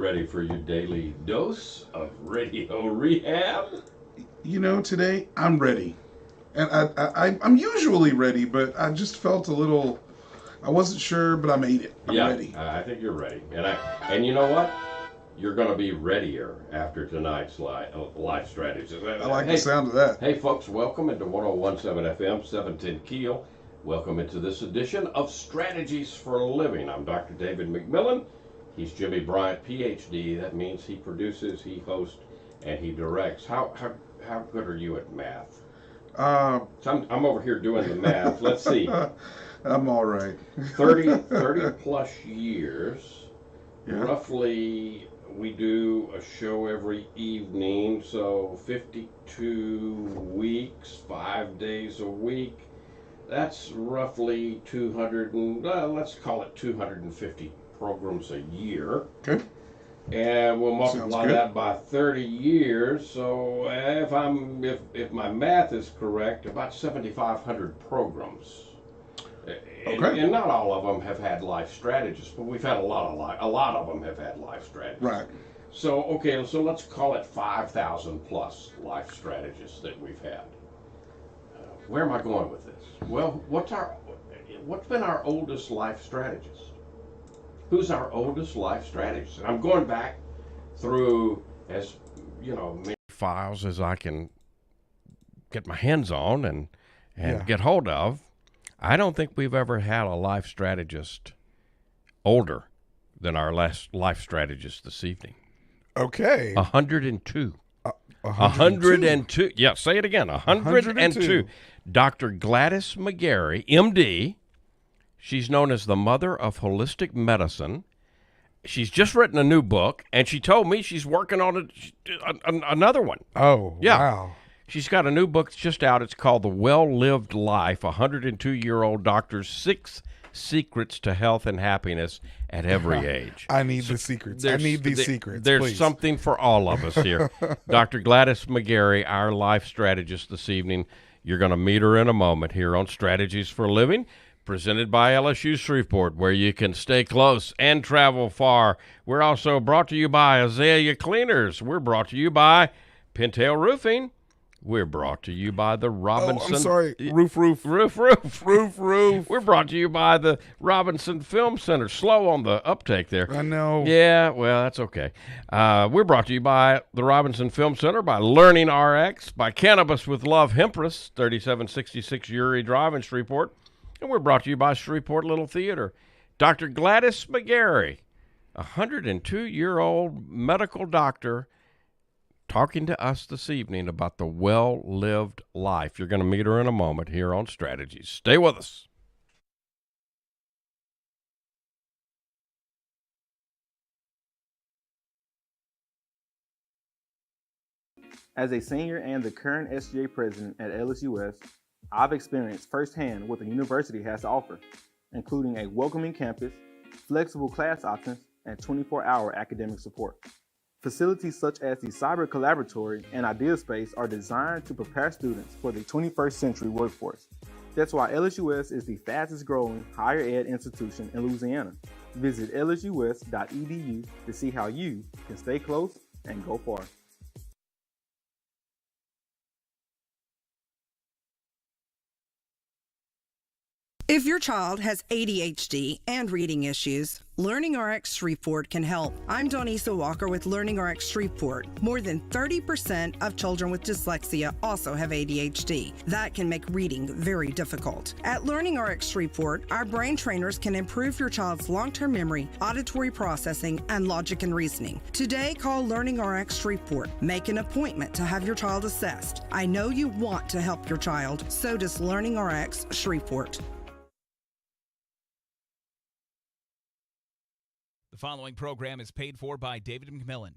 ready for your daily dose of radio rehab? Today I'm ready. And I'm usually ready, but I just felt a little, I wasn't sure, but I made it. I'm Yeah, ready. I think you're ready. And you know what? You're going to be readier after tonight's life strategies. I like the sound of that. Hey, folks, welcome into 1017 FM, 710 Keel. Welcome into this edition of Strategies for a Living. I'm Dr. David McMillian. He's Jimmy Bryant, Ph.D. That means he produces, he hosts, and he directs. How good are you at math? So I'm over here doing the math. Let's see. I'm all right. 30 plus years. Yeah. Roughly, we do a show every evening, so 52 weeks, 5 days a week. That's roughly 200, let's call it 250 programs a year. Okay. And we'll multiply that by 30 years. So if my math is correct, about 7,500 programs. Okay. And not all of them have had life strategists, but we've had a lot of them have had life strategists. Right. So let's call it 5,000 plus life strategists that we've had. Where am I going with this? Well, what's been our oldest life strategist? Who's our oldest life strategist? And I'm going back through as many files as I can get my hands on and get hold of. I don't think we've ever had a life strategist older than our last life strategist this evening. Okay. 102. 102. Yeah, say it again. 102. Dr. Gladys McGarey, M.D. She's known as the mother of holistic medicine. She's just written a new book, and she told me she's working on another one. Oh, yeah. Wow. She's got a new book that's just out. It's called The Well-Lived Life, 102-year-old doctor's 6 secrets to health and happiness at every age. I need the secrets. I need these secrets, There's please. something for all of us here. Dr. Gladys McGarey, our life strategist this evening. You're going to meet her in a moment here on Strategies for a Living, presented by LSU Shreveport, where you can stay close and travel far. We're also brought to you by Azalea Cleaners. We're brought to you by Pintail Roofing. We're brought to you by the Robinson... Oh, I'm sorry. Roof. Roof. We're brought to you by the Robinson Film Center. Slow on the uptake there. I know. Yeah, well, that's okay. We're brought to you by the Robinson Film Center, by Learning Rx, by Cannabis with Love Hempress, 3766 Uri Drive in Shreveport. And we're brought to you by Shreveport Little Theater. Dr. Gladys McGarey, a 102-year-old medical doctor, talking to us this evening about the well-lived life. You're going to meet her in a moment here on Strategies. Stay with us. As a senior and the current SGA president at LSUS, I've experienced firsthand what the university has to offer, including a welcoming campus, flexible class options, and 24-hour academic support. Facilities such as the Cyber Collaboratory and Idea Space are designed to prepare students for the 21st century workforce. That's why LSUS is the fastest growing higher ed institution in Louisiana. Visit lsus.edu to see how you can stay close and go far. If your child has ADHD and reading issues, Learning Rx Shreveport can help. I'm Donisa Walker with Learning Rx Shreveport. More than 30% of children with dyslexia also have ADHD. That can make reading very difficult. At Learning Rx Shreveport, our brain trainers can improve your child's long-term memory, auditory processing, and logic and reasoning. Today, call Learning Rx Shreveport. Make an appointment to have your child assessed. I know you want to help your child, so does Learning Rx Shreveport. The following program is paid for by David McMillian.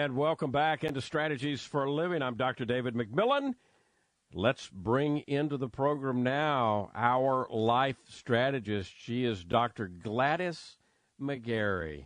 and welcome back into Strategies for a Living. I'm Dr. David McMillian. Let's bring into the program now our life strategist. She is Dr. Gladys McGarey,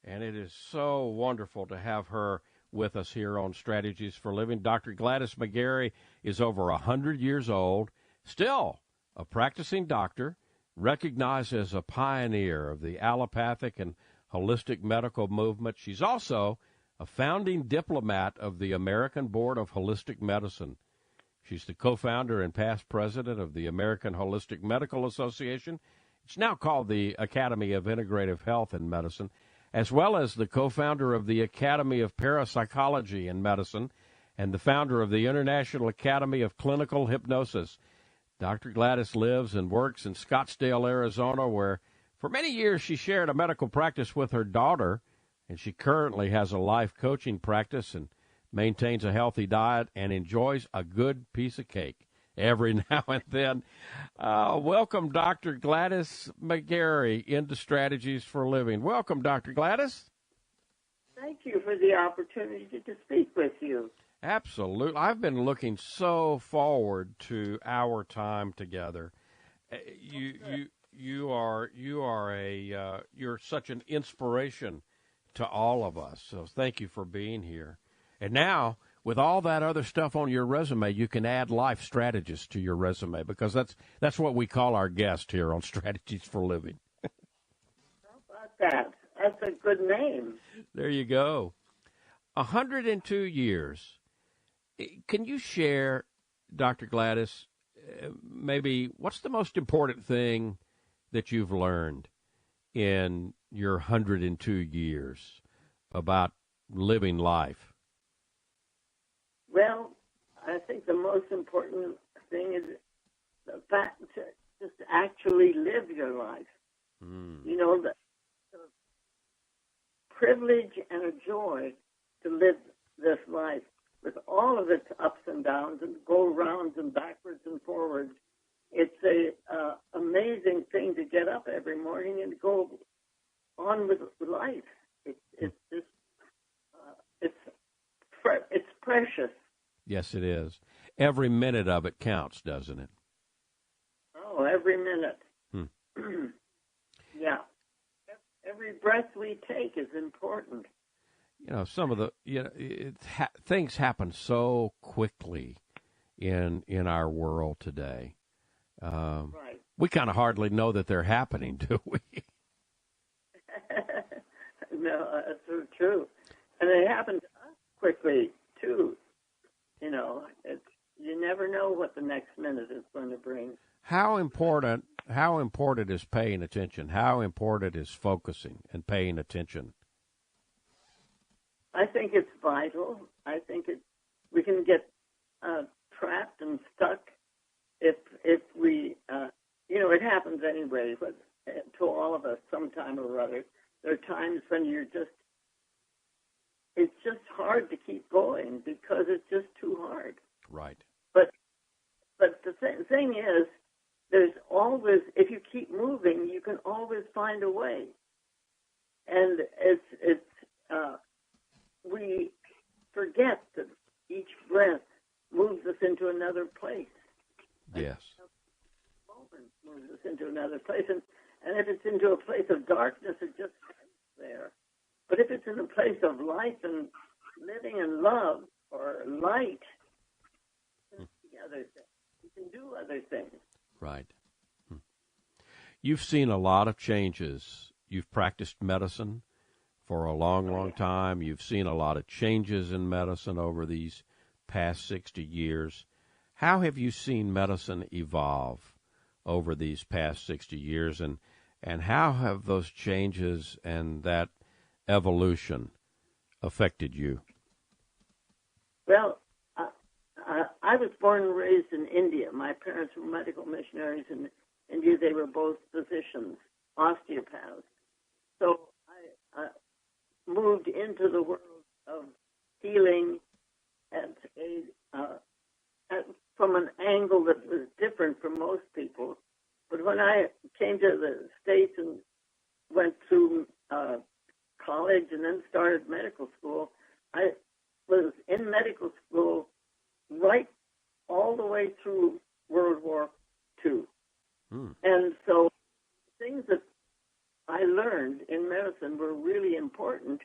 and it is so wonderful to have her with us here on Strategies for a Living. Dr. Gladys McGarey is over 100 years old, still a practicing doctor, recognized as a pioneer of the allopathic and holistic medical movement. She's also a founding diplomat of the American Board of Holistic Medicine. She's the co-founder and past president of the American Holistic Medical Association. It's now called the Academy of Integrative Health and Medicine, as well as the co-founder of the Academy of Parapsychology and Medicine and the founder of the International Academy of Clinical Hypnosis. Dr. Gladys lives and works in Scottsdale, Arizona, where for many years she shared a medical practice with her daughter, and she currently has a life coaching practice and maintains a healthy diet and enjoys a good piece of cake every now and then. Welcome, Dr. Gladys McGarey, into Strategies for a Living. Welcome, Dr. Gladys. Thank you for the opportunity to speak with you. Absolutely. I've been looking so forward to our time together. You're such an inspiration to all of us. So thank you for being here. And now, with all that other stuff on your resume, you can add life strategist to your resume, because that's what we call our guest here on Strategies for a Living. How about that? That's a good name. There you go. 102 years. Can you share, Dr. Gladys, maybe what's the most important thing that you've learned in your 102 years about living life? Well, I think the most important thing is the fact to just actually live your life. You know, the privilege and a joy to live this life with all of its ups and downs and go rounds and backwards and forwards. It's a amazing thing to get up every morning and go on with life. It's precious. Yes, it is. Every minute of it counts, doesn't it? Oh, every minute. Yeah. Every breath we take is important. You know, some of the things happen so quickly in our world today. Right. We kind of hardly know that they're happening, do we? No, that's so true. And they happen to us quickly, too. You know, you never know what the next minute is going to bring. How important is paying attention? How important is focusing and paying attention? I think it's vital. I think we can get trapped and stuck if we, it happens anyway, but to all of us sometime or other. There are times when it's just hard to keep going because it's just too hard. Right. But the thing is, there's always, if you keep moving, you can always find a way. And we forget that each breath moves us into another place. Yes. Moment moves us into another place. And if it's into a place of darkness, it just stays there. But if it's in a place of life and living and love or light, you can do other things. Right. You've seen a lot of changes. You've practiced medicine for a long, long time. You've seen a lot of changes in medicine over these past 60 years. How have you seen medicine evolve over these past 60 years, and how have those changes and that evolution affected you? Well, I was born and raised in India. My parents were medical missionaries in India. They were both physicians, osteopaths. So I moved into the world of healing from an angle that was different from most people. But when I came to the States and went through college and then started medical school, I was in medical school right all the way through World War II. And so things that I learned in medicine were really important,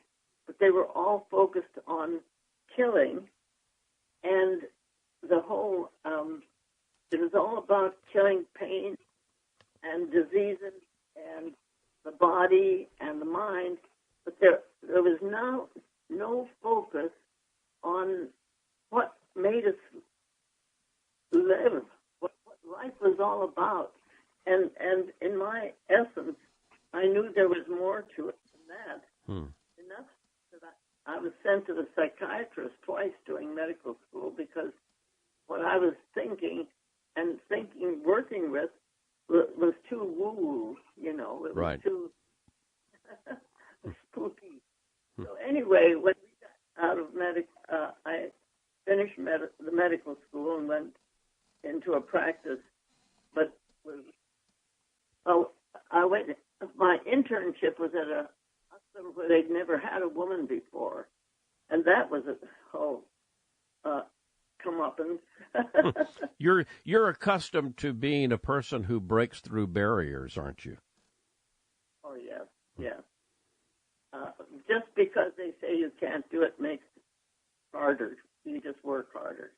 but they were all focused on killing, and the whole, it was all about killing pain and diseases and the body and the mind, but there was no focus on what made us live, what life was all about. And in my essence, I knew there was more to it than that. Enough that I was sent to the psychiatrist twice during medical school because what I was thinking, working with, was too woo-woo, you know. It was too spooky. So anyway, when we got out of I finished the medical school and went into a practice, but my internship was at a hospital where they'd never had a woman before, and that was comeuppance. You're accustomed to being a person who breaks through barriers, aren't you? Oh yes. Just because they say you can't do it makes it harder. You just work harder.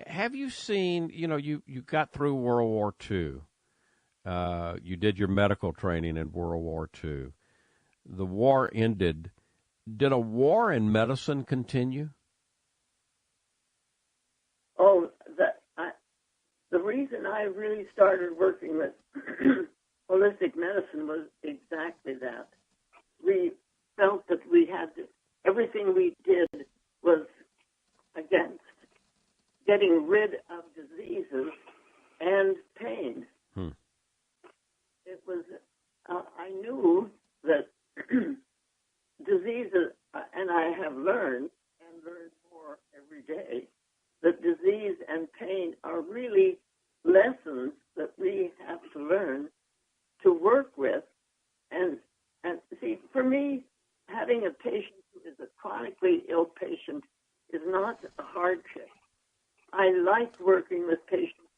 Have you seen? You got through World War II. You did your medical training in World War II. The war ended. Did a war in medicine continue? Oh, the reason I really started working with holistic medicine was exactly that. We felt that we had to, everything we did was against getting rid of diseases and pain. It was, I knew that diseases, and I have learned more every day, that disease and pain are really lessons that we have to learn to work with. And see, for me, having a patient who is a chronically ill patient is not a hardship. I like working with patients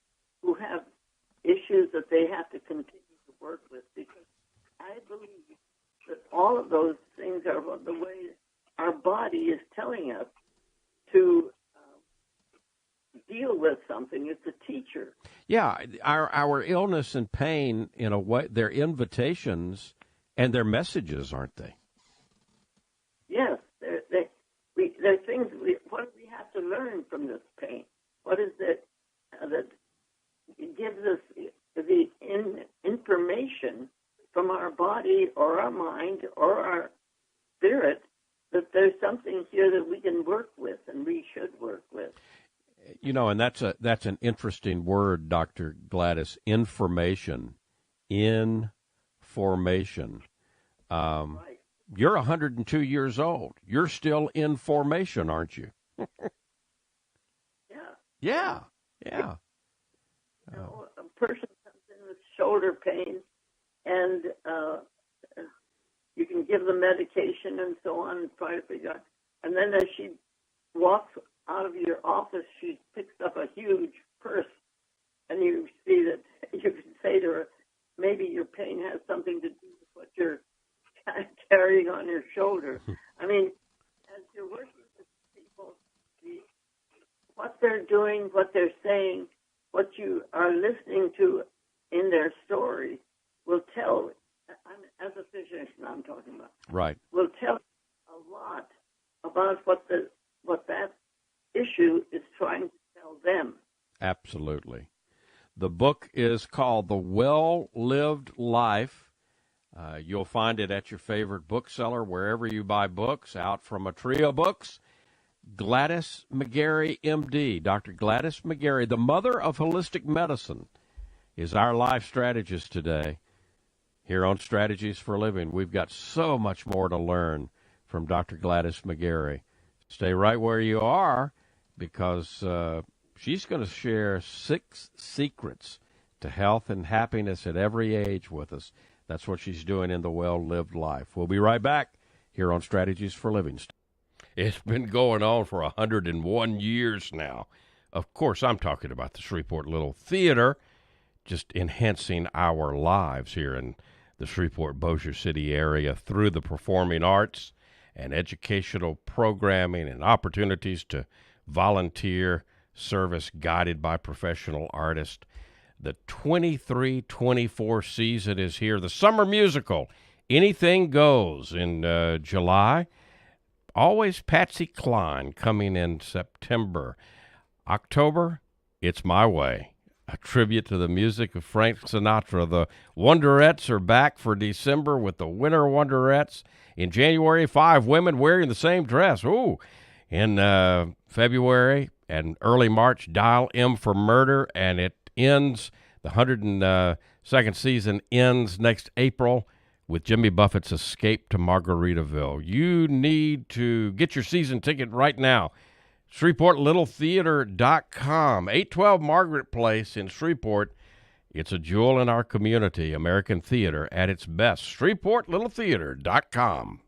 who have issues that they have to continue to work with, because I believe that all of those things are the way our body is telling us to deal with something. It's a teacher. Yeah, our illness and pain, in a way, they're invitations and they're messages, aren't they? Yes, they're things. What do we have to learn from this pain? What is it that gives us the information from our body or our mind or our spirit that there's something here that we can work with and we should work with? And that's an interesting word, Dr. Gladys. Information. Right. You're 102 years old. You're still in formation, aren't you? Yeah. A person comes in with shoulder pain, and you can give them medication and so on and try to figure out. And then as she walks out of your office, she picks up a huge purse, and you see that you can say to her, maybe your pain has something to do with what you're carrying on your shoulder. I mean, as you're working with people, what they're doing, what they're saying, what you are listening to in their story will tell, as a physician I'm talking about, right, will tell a lot about what that issue is trying to tell them. Absolutely. The book is called The Well-Lived Life. You'll find it at your favorite bookseller, wherever you buy books, out from a trio books. Gladys McGarey, M.D., Dr. Gladys McGarey, the mother of holistic medicine, is our life strategist today here on Strategies for a Living. We've got so much more to learn from Dr. Gladys McGarey. Stay right where you are, because she's going to share 6 secrets to health and happiness at every age with us. That's what she's doing in The Well-Lived Life. We'll be right back here on Strategies for Living. It's been going on for 101 years now. Of course, I'm talking about the Shreveport Little Theater, just enhancing our lives here in the Shreveport-Bossier City area through the performing arts and educational programming and opportunities to volunteer service guided by professional artists. The 23-24 season is here. The summer musical, Anything Goes, in July. Always Patsy Cline coming in September. October, It's My Way, a tribute to the music of Frank Sinatra. The Wonderettes are back for December with the Winter Wonderettes. In January, 5 women wearing the same dress. Ooh. In February and early March, Dial M for Murder, and it ends, the 102nd season ends next April with Jimmy Buffett's Escape to Margaritaville. You need to get your season ticket right now. ShreveportLittleTheater.com. 812 Margaret Place in Shreveport. It's a jewel in our community. American theater at its best. ShreveportLittleTheater.com.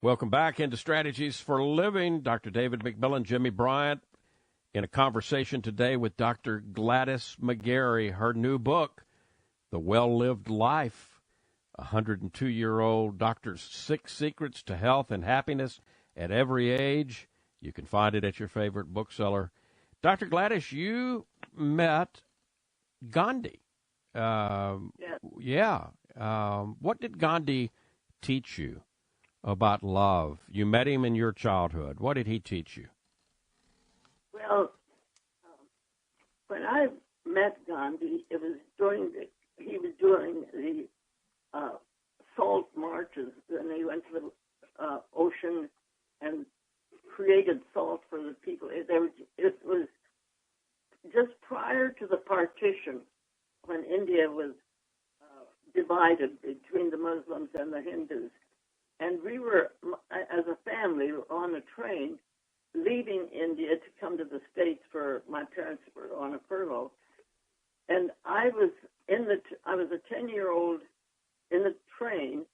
Welcome back into Strategies for Living. Dr. David McMillian, Jimmy Bryant, in a conversation today with Dr. Gladys McGarey. Her new book, The Well-Lived Life, a 102-year-old doctor's 6 secrets to health and happiness at every age. You can find it at your favorite bookseller. Dr. Gladys, you met Gandhi. Yes. What did Gandhi teach you about love? You met him in your childhood. What did he teach you? Well, when I met Gandhi, it was he was doing the salt marches, and he went to the ocean and created salt for the people. It was just prior to the partition, when India was divided between the Muslims and the Hindus. And we were, as a family, on a train leaving India to come to the States for my parents were on a furlough. And I was a 10-year-old in the train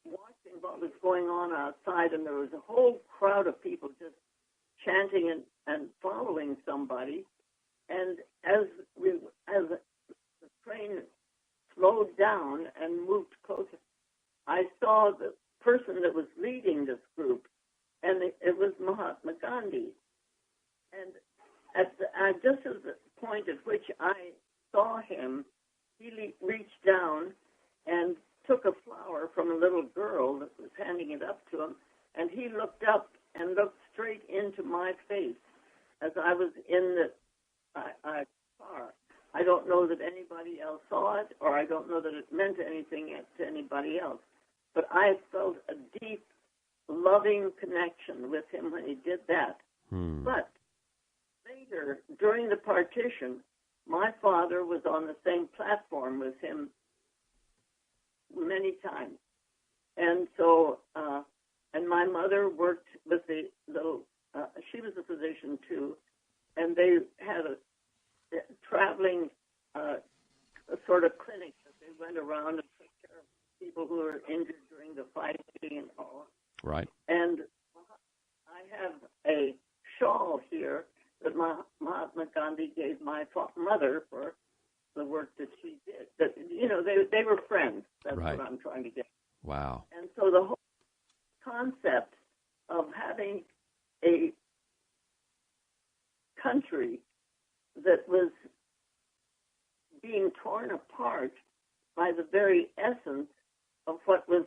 watching what was going on outside, and there was a whole crowd of people just chanting and following somebody. And as the train slowed down and moved closer, I saw the person that was leading this group, and it was Mahatma Gandhi. And just at the point at which I saw him, he reached down and took a flower from a little girl that was handing it up to him And he looked up and looked straight into my face as I was in the car. I don't know that anybody else saw it, or I don't know that it meant anything to anybody else. But I felt a deep, loving connection with him when he did that. But later, during the partition, my father was on the same platform with him many times. And so, and my mother worked with the little, she was a physician too, and they had a traveling sort of clinic that they went around and took care of people who were injured during the fighting and all. Right. And I have a shawl here that Mahatma Gandhi gave my mother for the work that she did. That, you know, they were friends. That's right. what I'm trying to get. Wow. And so the whole concept of having a country that was being torn apart by the very essence of what was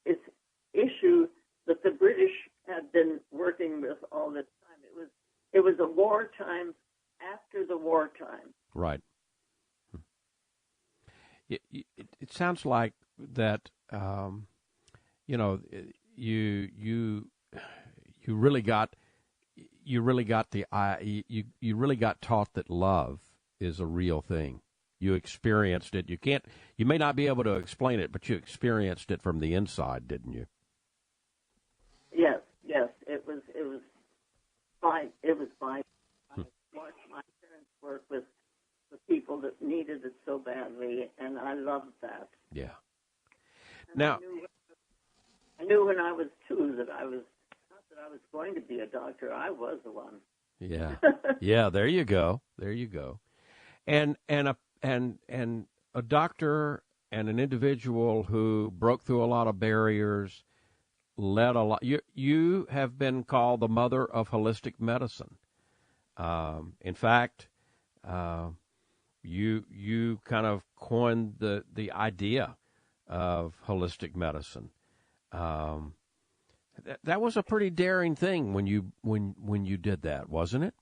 its issue that the British had been working with all this time. It was a wartime after the wartime. Right. It sounds like that. You know, you really got you really got taught that love is a real thing. You experienced it. You may not be able to explain it, but you experienced it from the inside, didn't you? Yes. It was fine. It was fine. I watched my parents work with the people that needed it so badly, and I loved that. Yeah. And now, I knew when I was 2 that I was not that I was going to be a doctor. I was the one. Yeah. Yeah. There you go. And a doctor and an individual who broke through a lot of barriers, led a lot. You have been called the mother of holistic medicine. In fact, you kind of coined the idea of holistic medicine. That was a pretty daring thing when you did that, wasn't it?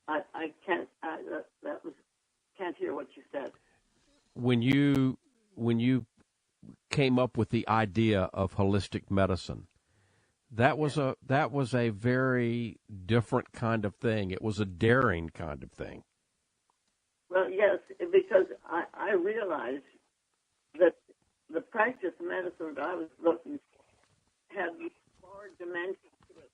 I can't. Can't hear what you said. When you came up with the idea of holistic medicine, that was a very different kind of thing. It was a daring kind of thing. Well, yes, because I realized that the practice of medicine that I was looking for had more dimensions to it.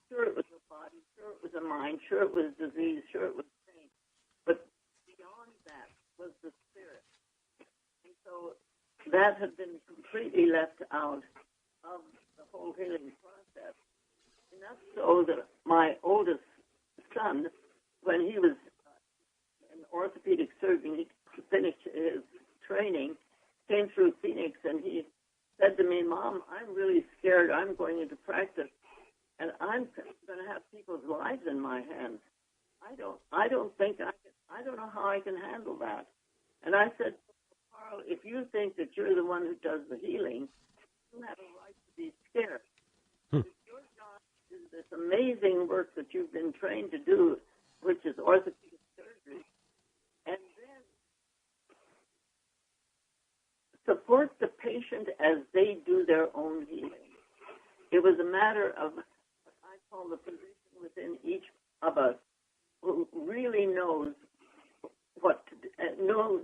Sure, it was a body, sure it was a mind, sure it was disease, sure it was pain. But beyond that was the spirit. And so that had been completely left out of the whole healing process. Enough so that my oldest son, when he was an orthopedic surgeon, he finished his training, came through Phoenix, and he said to me, "Mom, I'm really scared. I'm going into practice, and I'm going to have people's lives in my hands. I don't think I don't know how I can handle that." And I said, "Carl, if you think that you're the one who does the healing, you have a right to be scared. If your job is this amazing work that you've been trained to do, which is orthopedic surgery, and then support the patient as they do their own healing." It was a matter of what I call the physician within each of us who really knows what to do,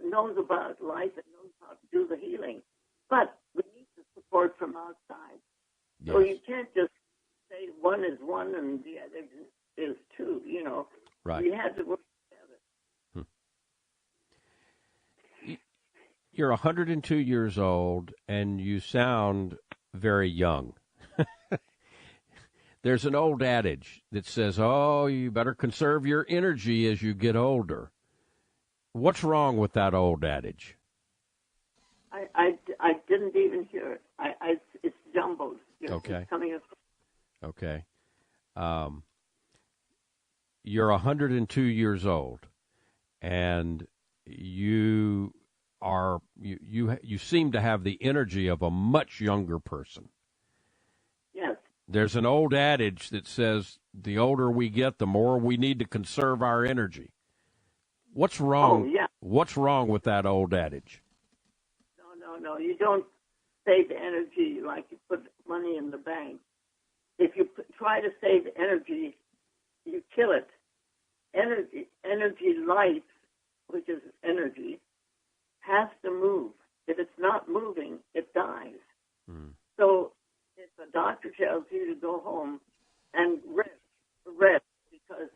knows about life and knows how to do the healing. But we need the support from outside. Yes. So you can't just say one is one and the other is two, you know. Right. We had to work together. You're 102 years old, and you sound very young. There's an old adage that says, "Oh, you better conserve your energy as you get older." What's wrong with that old adage? I didn't even hear it. It's jumbled. Okay. It's coming up. Okay. You're 102 years old, and you you seem to have the energy of a much younger person. Yes. There's an old adage that says the older we get, the more we need to conserve our energy. What's wrong? Oh, yeah. What's wrong with that old adage? No. You don't save energy like you put money in the bank. If you try to save energy, you kill it. Energy life, which is energy, has to move. If it's not moving, it dies. So if a doctor tells you to go home and rest, because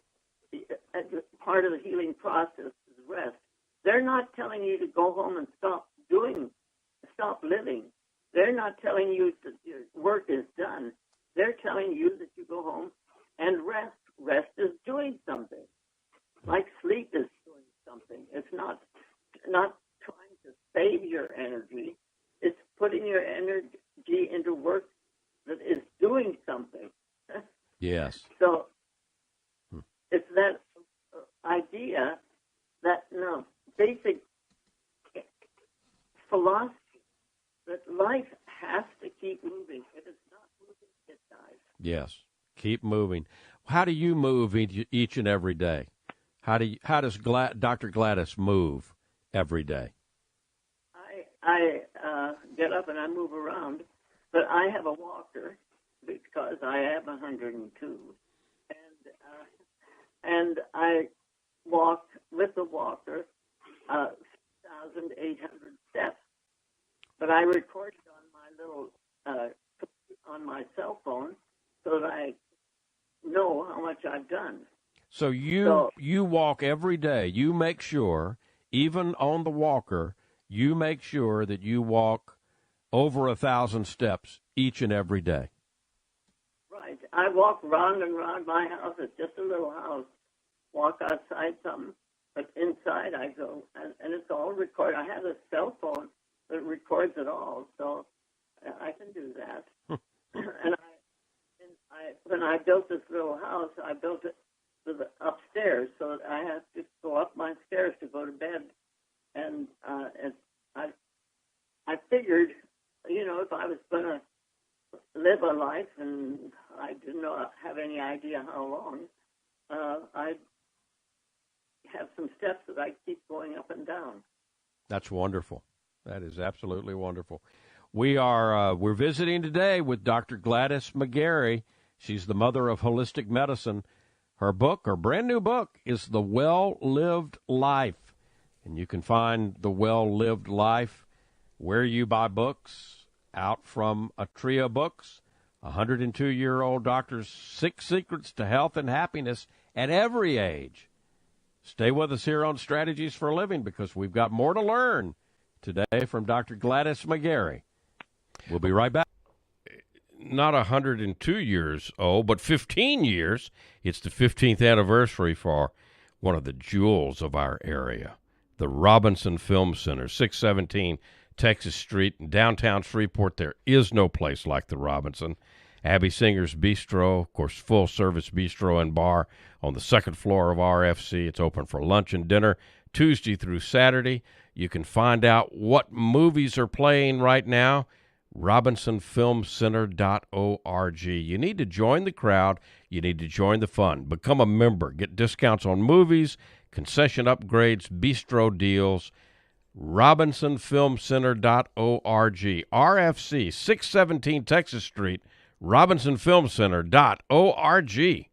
part of the healing process is rest, they're not telling you to go home and stop living. They're not telling you that your work is done. They're telling you that you go home and rest. Rest is doing something. Like sleep is doing something. It's not trying to save your energy. It's putting your energy into work that is doing something. Yes. So it's that idea, that basic philosophy that life has to keep moving. If it's not moving, it dies. Yes. Keep moving. How do you move each and every day? How does Dr. Gladys move every day? I get up and I move around, but I have a walker because I am 102, and I walk with the walker 6,800 steps. But I record it on my little on my cell phone so that I know how much I've done. So you walk every day. You make sure, even on the walker, you make sure that you walk over 1,000 steps each and every day. Right. I walk round and round my house. It's just a little house. Walk outside something, but inside I go, and it's all recorded. I have a cell phone that records it all, so I can do that. And when I built this little house, I built it to the upstairs, so that I have to go up my stairs to go to bed. And I figured, if I was going to live a life, and I didn't have any idea how long, I'd have some steps that I keep going up and down. That's wonderful. That is absolutely wonderful. We're visiting today with Dr. Gladys McGarey. She's the mother of holistic medicine. Her brand new book, is The Well-Lived Life. And you can find The Well-Lived Life where you buy books, out from Atria Books, 102-year-old doctor's 6 secrets to health and happiness at every age. Stay with us here on Strategies for a Living, because we've got more to learn today from Dr. Gladys McGarey. We'll be right back. Not 102 years old, but 15 years. It's the 15th anniversary for one of the jewels of our area, the Robinson Film Center, 617 Texas Street in downtown Shreveport. There is no place like the Robinson. Abby Singer's Bistro, of course, full-service bistro and bar on the second floor of RFC. It's open for lunch and dinner Tuesday through Saturday. You can find out what movies are playing right now, robinsonfilmcenter.org. You need to join the crowd. You need to join the fun. Become a member. Get discounts on movies, concession upgrades, bistro deals. robinsonfilmcenter.org. RFC, 617 Texas Street, robinsonfilmcenter.org.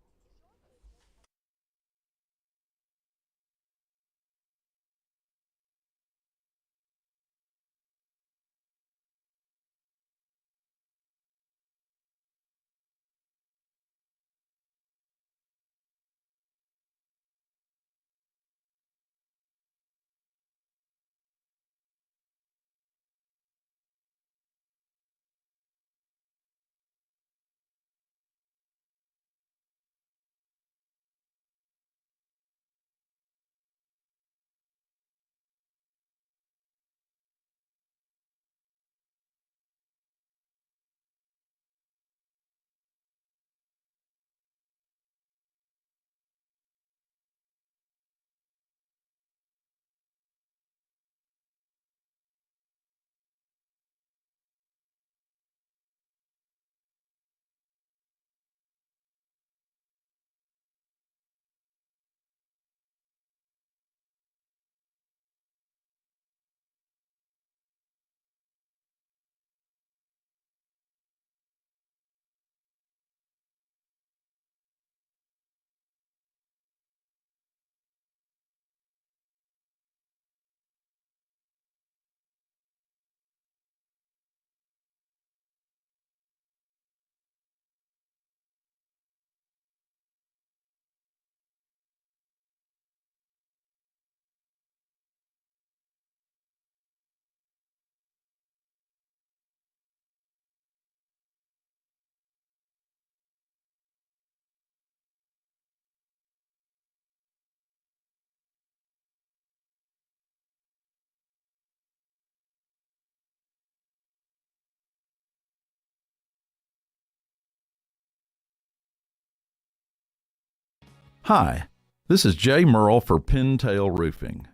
Hi, this is Jay Merle for Pintail Roofing.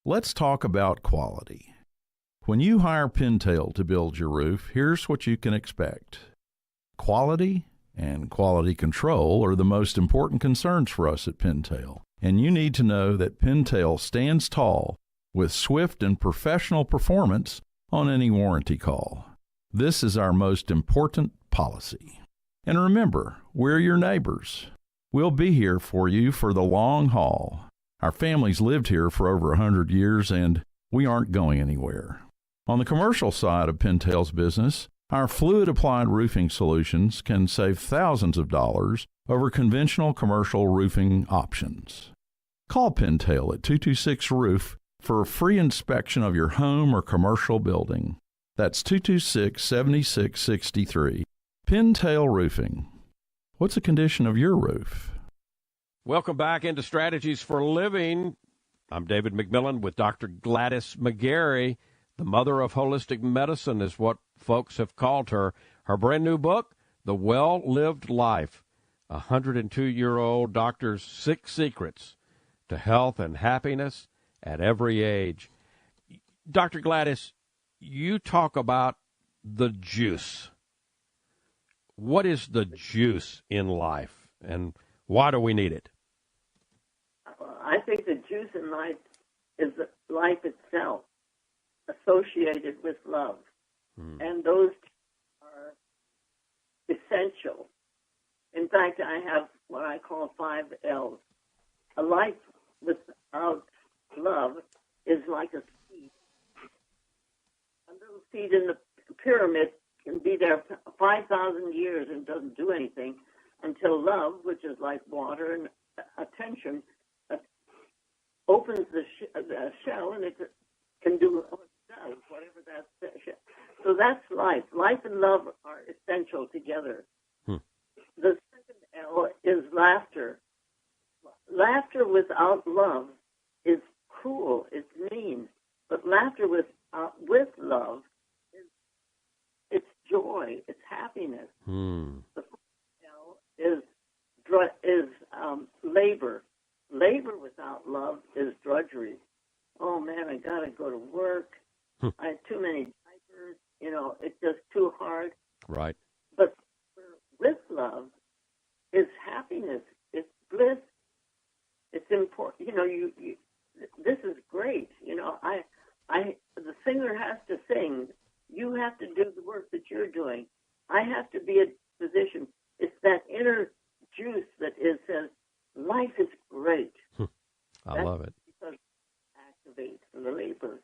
Let's talk about quality. When you hire Pintail to build your roof, here's what you can expect. Quality and quality control are the most important concerns for us at Pintail, and you need to know that Pintail stands tall with swift and professional performance on any warranty call. This is our most important policy. And remember, we're your neighbors. We'll be here for you for the long haul. Our family's lived here for over 100 years, and we aren't going anywhere. On the commercial side of Pintail's business, our fluid-applied roofing solutions can save thousands of dollars over conventional commercial roofing options. Call Pintail at 226-ROOF for a free inspection of your home or commercial building. That's 226-7663. Pintail Roofing. What's the condition of your roof? Welcome back into Strategies for Living. I'm David McMillian with Dr. Gladys McGarey. The mother of holistic medicine is what folks have called her. Her brand new book, The Well-Lived Life, 102-year-old doctor's 6 secrets to health and happiness at every age. Dr. Gladys, you talk about the juice. What is the juice in life, and why do we need it? I think the juice in life is life itself, associated with love. And those are essential. In fact, I have what I call 5 L's. A life without love is like a seed. A little seed in the pyramid can be there 5,000 years and doesn't do anything until love, which is like water and attention, opens the shell, and it can do what it does, whatever that shell. So that's life. Life and love are essential together. The second L is laughter. Laughter without love is cruel, it's mean. But laughter with love it's joy, it's happiness. The fourth L is labor. Labor without love is drudgery. Oh man, I gotta go to work. I have too many diapers. It's just too hard. Right. But with love is happiness. It's bliss. It's important. You this is great. The singer has to sing. You have to do the work that you're doing. I have to be a physician. It's that inner juice that says, life is great. I love it. Because it activates the labor.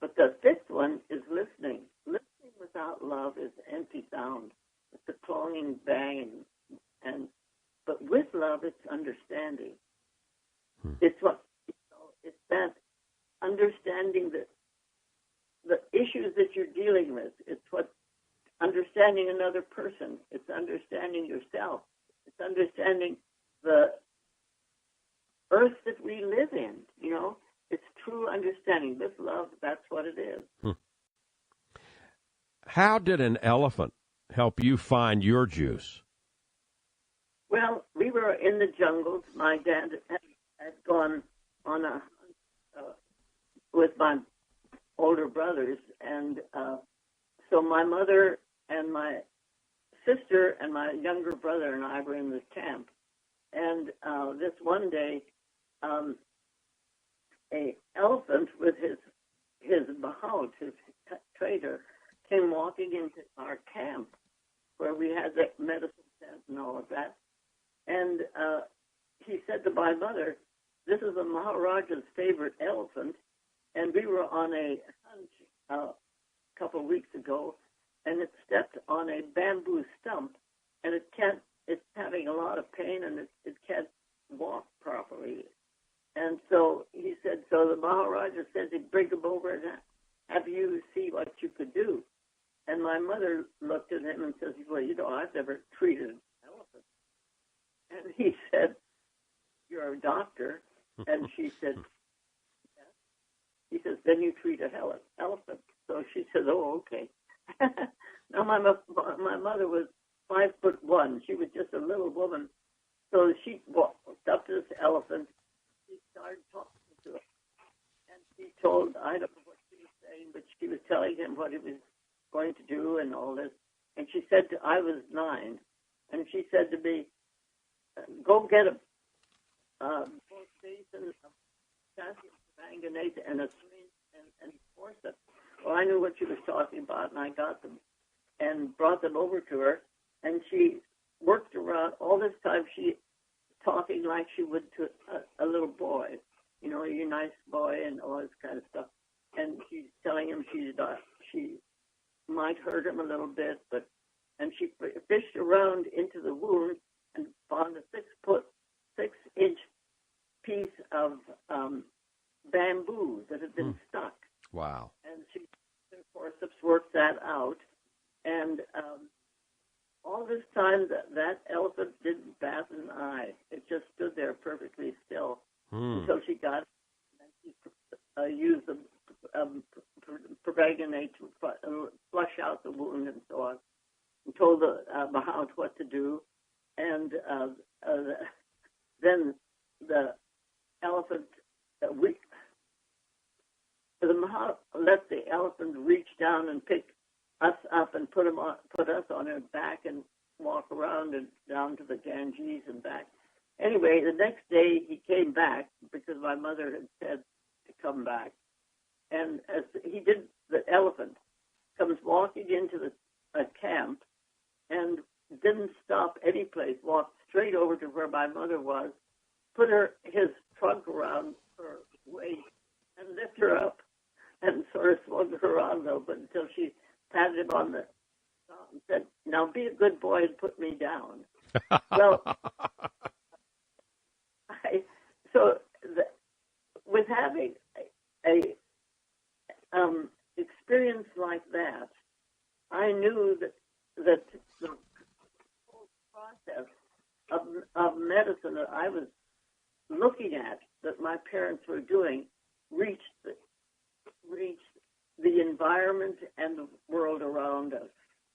But the fifth one is listening. Listening without love is empty sound. It's a clanging bang. But with love, it's understanding. It's that understanding the issues that you're dealing with. It's what understanding another person. It's understanding yourself. It's understanding the earth that we live in. It's true understanding. With love, that's what it is. How did an elephant help you find your juice? Well, we were in the jungles. My dad had gone on a hunt with my older brothers, and so my mother and my sister and my younger brother and I were in this camp. And this one day, a elephant with his mahout, his trader, came walking into our camp where we had the medicine tent and all of that. And he said to my mother, "This is the Maharaja's favorite elephant." And we were on a hunt a couple of weeks ago, and it stepped on a bamboo stump, and it's having a lot of pain, and it can't walk properly. And so he said, so the Maharaja said to bring him over and have you see what you could do. And my mother looked at him and says, well, I've never treated an elephant. And he said, you're a doctor. And she said, yes. He says, then you treat an elephant. So she said, oh, okay. Now my mother was 5'1". She was just a little woman. So she walked up to this elephant. She started talking to it. And she told, I don't know what she was saying, but she was telling him what he was going to do and all this. And she said, I was 9. And she said to me, go get a basin of potassium permanganate and a syringe and forceps. Well, I knew what she was talking about, and I got them and brought them over to her. And she worked around all this time. She talking like she would to a little boy, you know, you nice boy and all this kind of stuff. And she's telling him she might hurt him a little bit, and she fished around into the wound and found a 6-inch piece of bamboo that had been stuck. Wow. And she, the forceps, worked that out. And all this time, that elephant didn't bat an eye. It just stood there perfectly still until she got it. And she used the permanganate to flush out the wound and so on, and told the Mahout what to do. And then the elephant, the Mahout let the elephant reach down and pick us up and put us on her back and walk around and down to the Ganges and back. Anyway, the next day he came back because my mother had said to come back. And as he did, the elephant comes walking into a camp and didn't stop any place, walked straight over to where my mother was, put his trunk around her waist and lifted her up and sort of swung her around though, but until she patted him on the top and said, now be a good boy and put me down. Well, with having a experience like that, I knew that the whole process of medicine that I was looking at, that my parents were doing, reached the environment and the world around us.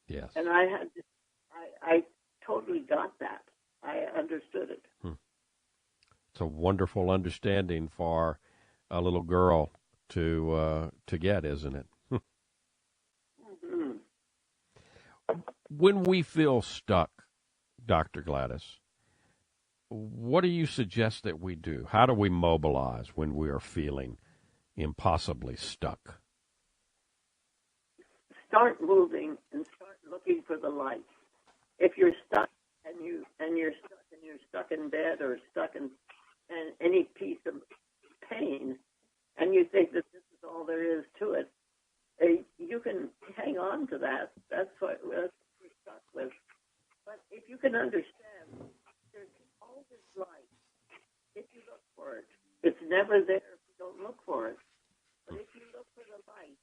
Yes. And I totally got that. I understood it. It's a wonderful understanding for a little girl to get, isn't it? Mm-hmm. When we feel stuck, Dr. Gladys, what do you suggest that we do? How do we mobilize when we are feeling impossibly stuck? Start moving and start looking for the light. If you're stuck and you're stuck in bed or stuck in any piece of pain, and you think that this is all there is to it, you can hang on to that. That's what we're stuck with. But if you can understand, there's always light if you look for it. It's never there if you don't look for it. But if you look for the light,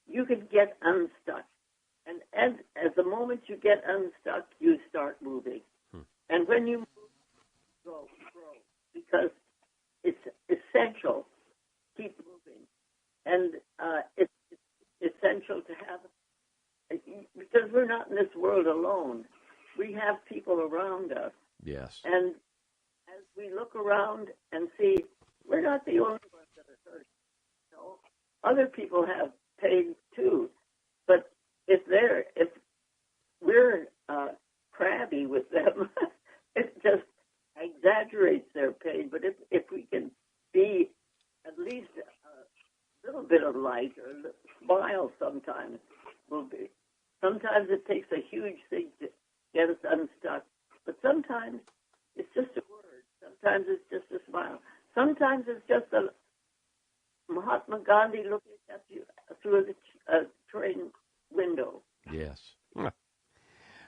you can get unstuck. And as the moment you get unstuck, you start moving. And when you move, grow, because it's essential. Keep moving. And it's essential to have, because we're not in this world alone. We have people around us. Yes. And as we look around and see, we're not the only ones that are hurting. No, other people have pain too. But if we're crabby with them, it just exaggerates their pain. But if we can be at least a little bit of light or smile sometimes, will be. Sometimes it takes a huge thing to get us unstuck. But sometimes it's just a word. Sometimes it's just a smile. Sometimes it's just a Mahatma Gandhi looking at you through the train window. Yes.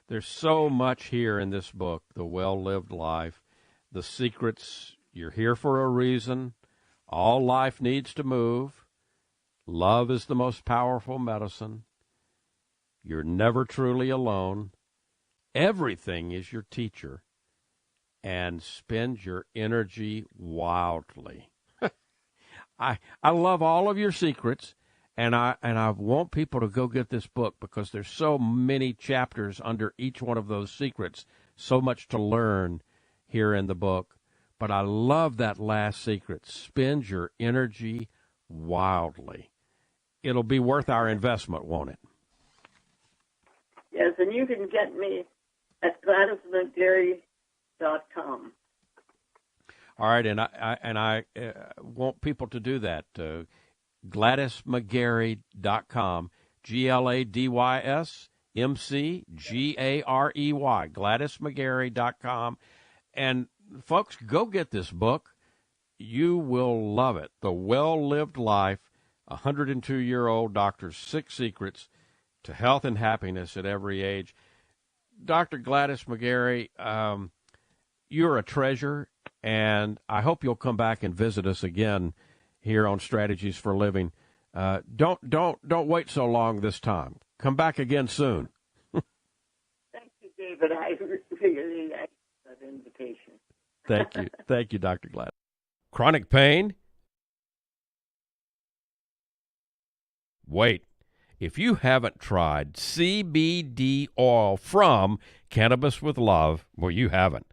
There's so much here in this book, The Well-Lived Life, the secrets. You're here for a reason. All life needs to move. Love is the most powerful medicine. You're never truly alone. Everything is your teacher. And spend your energy wildly. I love all of your secrets, and I want people to go get this book because there's so many chapters under each one of those secrets, so much to learn. here in the book. But I love that last secret. Spend your energy wildly. It'll be worth our investment, won't it? Yes, and you can get me at GladysMcGarey.com. All right, and I want people to do that. GladysMcGarey.com, GladysMcGarey, GladysMcGarey.com. And folks, go get this book. You will love it. The Well-Lived Life, 102-year-old doctor's 6 secrets to health and happiness at every age. Dr. Gladys McGarey, you're a treasure, and I hope you'll come back and visit us again here on Strategies for Living. Don't wait so long this time. Come back again soon. Thank you, David. I really like that invitation. Thank you, Dr. Gladys. Chronic pain? Wait. If you haven't tried CBD oil from Cannabis with Love, well, you haven't.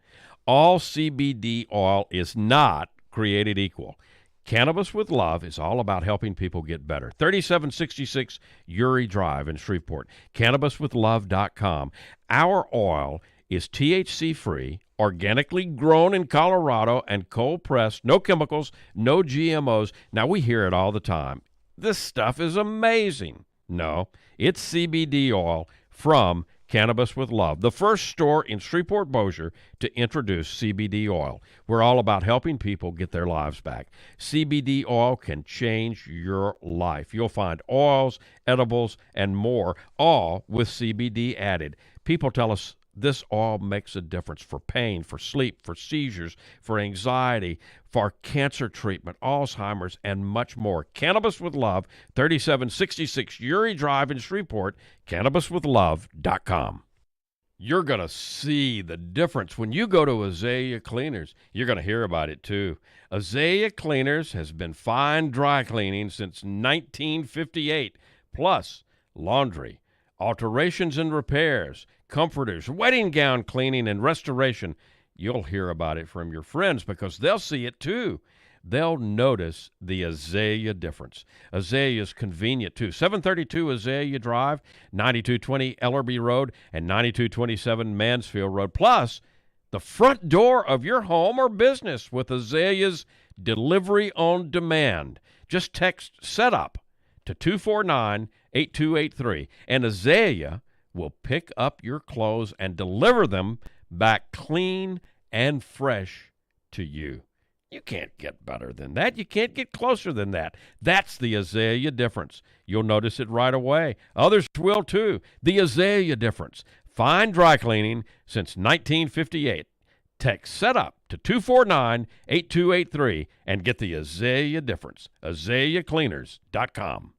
All CBD oil is not created equal. Cannabis with Love is all about helping people get better. 3766 Uri Drive in Shreveport. CannabisWithLove.com. Our oil is THC-free, organically grown in Colorado, and cold-pressed. No chemicals, no GMOs. Now, we hear it all the time. This stuff is amazing. No, it's CBD oil from Cannabis with Love, the first store in Shreveport Bossier to introduce CBD oil. We're all about helping people get their lives back. CBD oil can change your life. You'll find oils, edibles, and more, all with CBD added. People tell us this oil makes a difference for pain, for sleep, for seizures, for anxiety, for cancer treatment, Alzheimer's, and much more. Cannabis with Love, 3766 Uri Drive in Shreveport, CannabisWithLove.com. You're going to see the difference when you go to Azalea Cleaners. You're going to hear about it, too. Azalea Cleaners has been fine dry cleaning since 1958, plus laundry, alterations and repairs, comforters, wedding gown cleaning, and restoration. You'll hear about it from your friends because they'll see it too. They'll notice the Azalea difference. Azalea's convenient too. 732 Azalea Drive, 9220 Ellerby Road, and 9227 Mansfield Road. Plus, the front door of your home or business with Azalea's delivery on demand. Just text SETUP to 249-8283, and Azalea will pick up your clothes and deliver them back clean and fresh to you. You can't get better than that. You can't get closer than that. That's the Azalea difference. You'll notice it right away. Others will too. The Azalea difference. Fine dry cleaning since 1958. Text SETUP to 249-8283 and get the Azalea difference. AzaleaCleaners.com.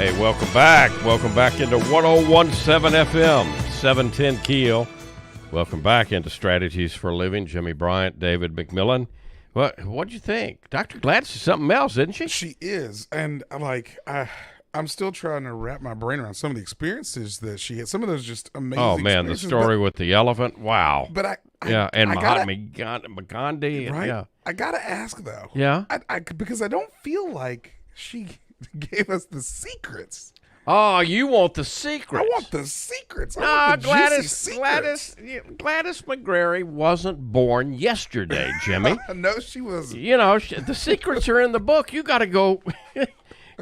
Hey, welcome back. Welcome back into 101.7 FM, 710 Keel. Welcome back into Strategies for a Living. Jimmy Bryant, David McMillian. What'd you think? Dr. Gladys is something else, isn't she? She is, and I'm still trying to wrap my brain around some of the experiences that she had. Some of those just amazing. Oh man, the story with the elephant. Wow. But Mahatma Gandhi. Right. Yeah. I gotta ask though. Yeah. Because I don't feel like she gave us the secrets. Oh, you want the secrets? I want the secrets. I No, want the juicy Gladys secrets. McGarey wasn't born yesterday, Jimmy. No, she was. You know, the secrets are in the book. You got to go.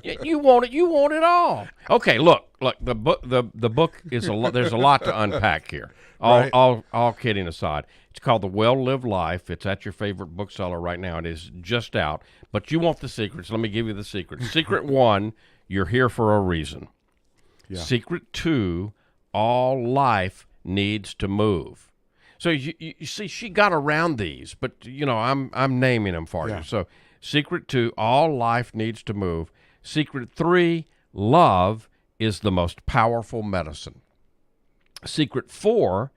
You want it. You want it all. Okay, look. The book is a lot. There's a lot to unpack here. All kidding aside, it's called The Well-Lived Life. It's at your favorite bookseller right now. It is just out. But you want the secrets. Let me give you the secrets. Secret 1, you're here for a reason. Yeah. Secret 2, all life needs to move. So you see, she got around these, but you know I'm naming them for you. So secret 2, all life needs to move. Secret 3, love is the most powerful medicine. Secret 4,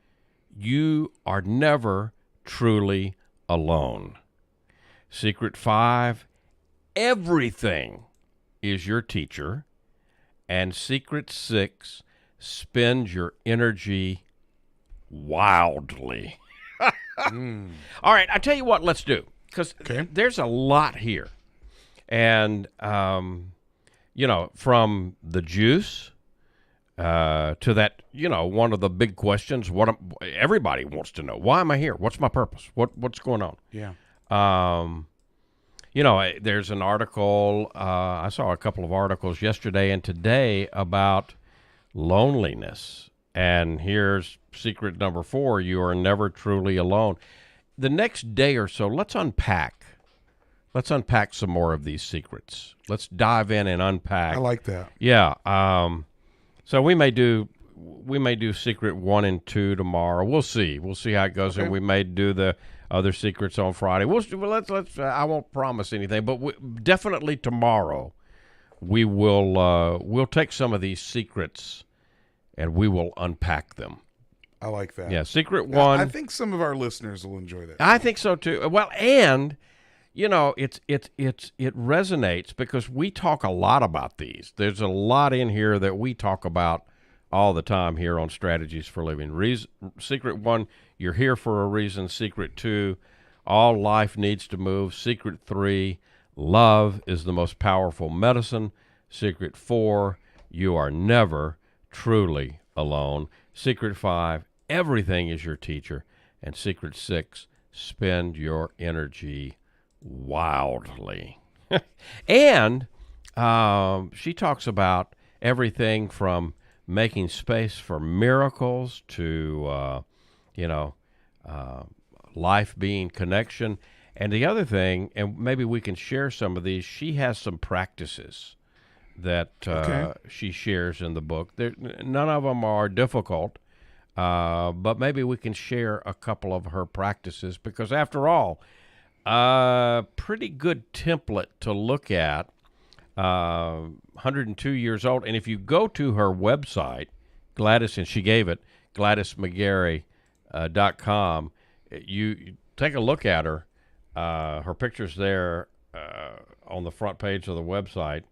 you are never truly alone. Secret 5, everything is your teacher. And secret 6, spend your energy wildly. All right, I tell you what, let's do. Because there's a lot here. And, you know, from the juice to that, you know, one of the big questions, everybody wants to know. Why am I here? What's my purpose? What's going on? Yeah. You know, there's an article, I saw a couple of articles yesterday and today about loneliness. And here's secret number 4, you are never truly alone. The next day or so, let's unpack some more of these secrets. Let's dive in and unpack. I like that. Yeah. So we may do secret 1 and 2 tomorrow. We'll see how it goes. Okay. And we may do the other secrets on Friday. Let's. I won't promise anything, but definitely tomorrow we will. We'll take some of these secrets and we will unpack them. I like that. Yeah, secret 1. I think some of our listeners will enjoy that. I think so too. Well, and you know, it resonates because we talk a lot about these. There's a lot in here that we talk about all the time here on Strategies for Living. Secret 1, you're here for a reason. Secret 2, all life needs to move. Secret 3, love is the most powerful medicine. Secret 4, you are never truly alone. Secret 5, everything is your teacher. And secret 6, spend your energy wildly. And she talks about everything from making space for miracles to, life being connection. And the other thing, and maybe we can share some of these, she has some practices that she shares in the book. None of them are difficult, but maybe we can share a couple of her practices because, after all, pretty good template to look at. 102 years old. And if you go to her website, Gladys, and she gave it, GladysMcGarey.com, you take a look at her. Her picture's there on the front page of the website.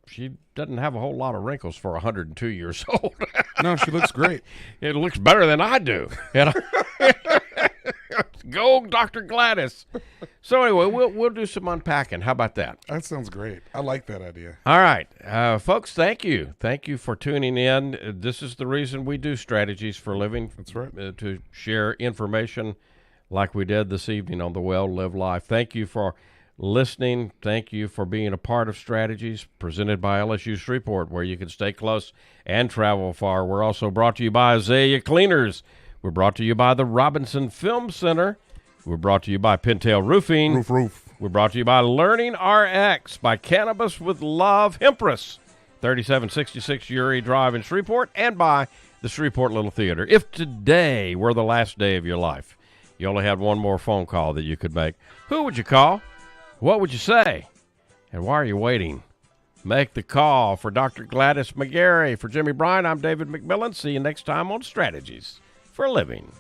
She doesn't have a whole lot of wrinkles for 102 years old. No, she looks great. It looks better than I do. You know? Go, Dr. Gladys. So anyway, we'll do some unpacking. How about that? That sounds great. I like that idea. All right. Folks, thank you. Thank you for tuning in. This is the reason we do Strategies for Living. That's right. To share information like we did this evening on the Well-Lived Life. Thank you for listening. Thank you for being a part of Strategies presented by LSU Shreveport, where you can stay close and travel far. We're also brought to you by Azalea Cleaners. We're brought to you by the Robinson Film Center. We're brought to you by Pintail Roofing. Roof. We're brought to you by Learning Rx, by Cannabis with Love, Hempress, 3766 Uri Drive in Shreveport, and by the Shreveport Little Theater. If today were the last day of your life, you only had one more phone call that you could make, who would you call? What would you say? And why are you waiting Make the call. For Dr. Gladys McGarey, for Jimmy Bryan, I'm David McMillian. See you next time on Strategies for a Living.